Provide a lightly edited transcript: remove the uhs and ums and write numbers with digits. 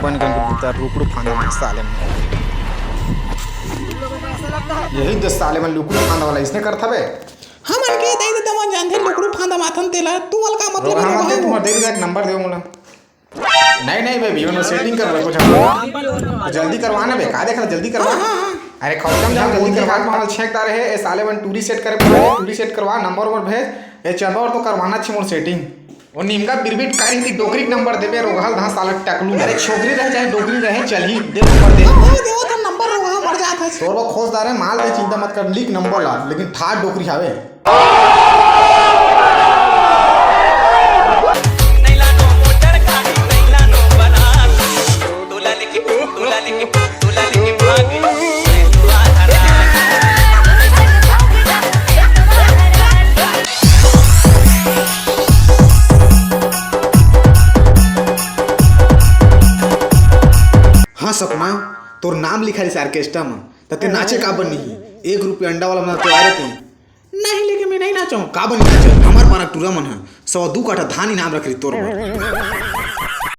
बन गए रुकड़ू फांदा में साले में यही तो साले में लुकड़ू फांदा वाला इसने करता बे। हम अनके दई दे तमा जानथे लुकड़ू फांदा माथन तेला तू वाला का मतलब है हम तुम दे दे एक नंबर दे मोला। नहीं बेबी उन्होंने सेटिंग कर कुछ हम जल्दी करवाना बे का देखा जल्दी करवा। अरे खौतम जाओ जल्दी करवा माल छेकता रहे ए साले वन टूरी सेट करे टूरी सेट करवा नंबर और भेज ए चंदौर तो करवाना छ मोर सेटिंग और निमका बिरबिट कारी थी डोकरी नंबर देबे रोहल धा साला टकलू। अरे छोकरी रहे चाहे डोकरी रहे चल ही दे नंबर दे देवो तो नंबर रोहा मर जात है तोर वो खोजदार है माल दे चिंता मत कर लिख नंबर ला लेकिन ठाट डोकरी हावे। हाँ सपना तोर नाम लिखा है ऑर्केस्ट्रा में ते नाचे का बनी 1 रुपया अंडा वाला बना तो आ रहे नहीं लेकिन मैं नहीं नाचूं का बनी नाच हमार पारा टूरा मन है 102 काठा धान इनाम रख रही तोर।